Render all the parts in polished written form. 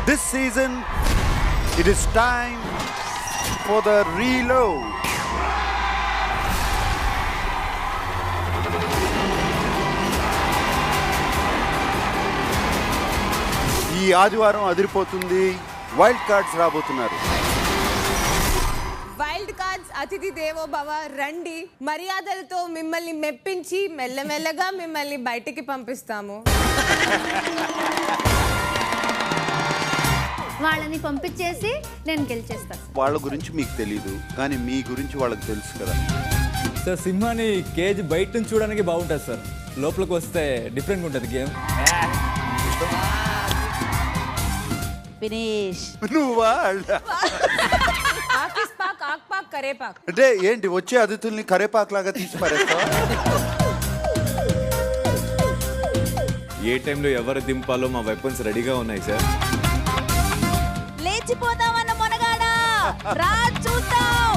This season, it is time for the reload. ఈ ఆదివారం అదిరిపోతుంది. వైల్డ్ కార్డ్స్ రాబోతున్నారు. వైల్డ్ కార్డ్స్ అతిథి దేవో భవ. రండి, మర్యాదలతో మిమ్మల్ని మెప్పించి మెల్లమెల్లగా మిమ్మల్ని బయటికి పంపిస్తాము. వాళ్ళని పంపించేసి నేను గెలిచేస్తాను. వాళ్ళ గురించి మీకు తెలీదు, కానీ మీ గురించి వాళ్ళకి తెలుసు కదా సార్. సింహాన్ని కేజీ బయట నుంచి చూడడానికి బాగుంటుంది సార్, లోపలికి వస్తే డిఫరెంట్గా ఉంటుంది గేమ్. ఫినిష్. నువ్వా? ఆకిస్ పాక్, ఆక్ పాక్, కరేపాక్. అంటే ఏంటి, వచ్చే అతిథుల్ని కరేపాక్ లాగా తీసి పారేస్తావా? ఏ టైంలో ఎవరు దింపాలో మా వెపన్స్ రెడీగా ఉన్నాయి సార్. లేచిపోదామన్న మొనగాడా, రా చూద్దాం.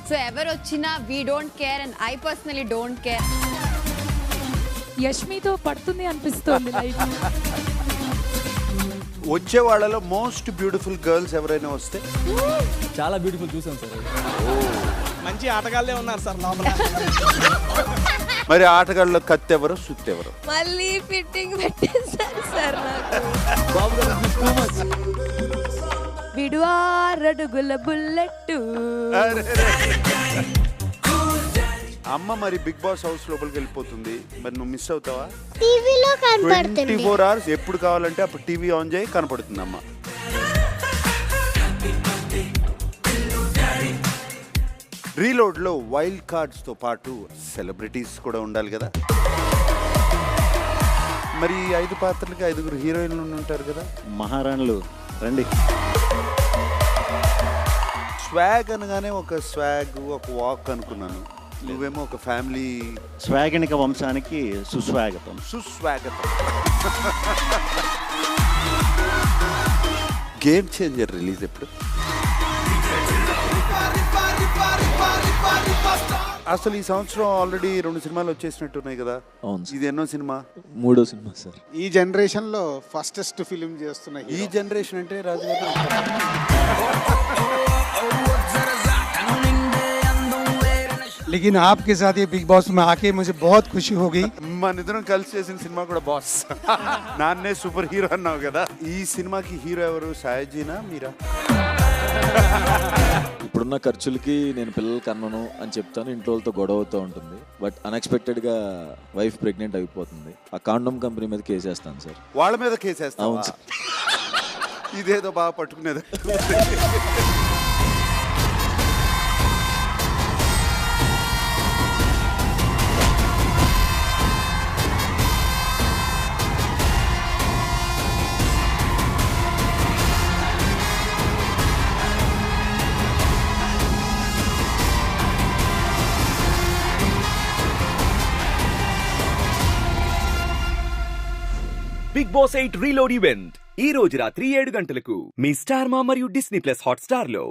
సో ఎవరు వచ్చినా we don't care and I personally don't care. యష్మితో పడుతుంది అనిపిస్తుంది లైఫ్. వచ్చే వాళ్ళలో మోస్ట్ బ్యూటిఫుల్ గర్ల్స్ ఎవరైనా వస్తే చాలా బ్యూటిఫుల్ చూసాం సార్. మంచి ఆటగాళ్ళే ఉన్నారు సార్ లోపల. మరి ఆటగాళ్ళలో కత్తి ఎవరు, సుత్తి ఎవరు? మళ్ళీ ఫిట్టింగ్ పెట్టేశారు సార్ నాకు. విడువారడుగుల బుల్లెట్టు. అమ్మ మరి బిగ్ బాస్ హౌస్ లోపలికి వెళ్ళిపోతుంది, మరి నువ్వు మిస్ అవుతావా? టీవీలో కనపడుతుంది. 24 hours ఎప్పుడు కావాలంటే అప్పుడు టీవీ ఆన్ చేయి, కనపడుతుంది అమ్మ. రీలోడ్ లో వైల్డ్ కార్డ్స్ తో పాటు సెలబ్రిటీస్ కూడా ఉండాలి కదా. మరి 5 పాత్రలకి 5 హీరోయిన్లు ఉంటారు కదా. మహారాణులు రండి. స్వాగ్ అనగానే ఒక స్వాగ్, ఒక వాక్ అనుకున్నాను. నువ్వేమో ఒక ఫ్యామిలీ. స్వాగనిక వంశానికి సుస్వాగతం. సుస్వాగతం. గేమ్ చేంజర్ రిలీజ్ ఎప్పుడు? అసలు ఈ సంవత్సరం ఆల్రెడీ 2 సినిమాలు వచ్చేసినట్టున్నాయి కదా. అవును. ఇది ఎన్నో సినిమా? 3వ సినిమా సార్. ఈ జనరేషన్ లో ఫస్టెస్ట్ ఫిలిం చేస్తున్నాయి. ఈ జనరేషన్ అంటే రాజు గారు. लेकिन आपके साथ ये बिग बॉस में आके मुझे बहुत खुशी हो गई. మన ఇద్దరం కలిసి చేసిన సినిమా కూడా బాస్. నాన్నే సూపర్ హీరో అన్నావు కదా. ఈ సినిమాకి హీరో ఎవరు, సాయజీనా మీరా? ఇప్పుడున్న ఖర్చులకి నేను పిల్లలు కన్నను అని చెప్తాను, ఇంట్లో వాళ్ళతో గొడవ అవుతూ ఉంటుంది. బట్ అన్ఎక్స్పెక్టెడ్గా వైఫ్ ప్రెగ్నెంట్ అయిపోతుంది. ఆ కాండోమ్ కంపెనీ మీద కేసేస్తాను సార్. వాళ్ళ మీద కేసేస్తావా? అవును సార్. ఇదేదో బాగా పట్టుకునేది. బిగ్ బాస్ 8 రీలోడ్ ఈవెంట్ ఈ రోజు రాత్రి 7 గంటలకు మీ స్టార్ మా మరియు డిస్నీ ప్లస్ హాట్ స్టార్ లో.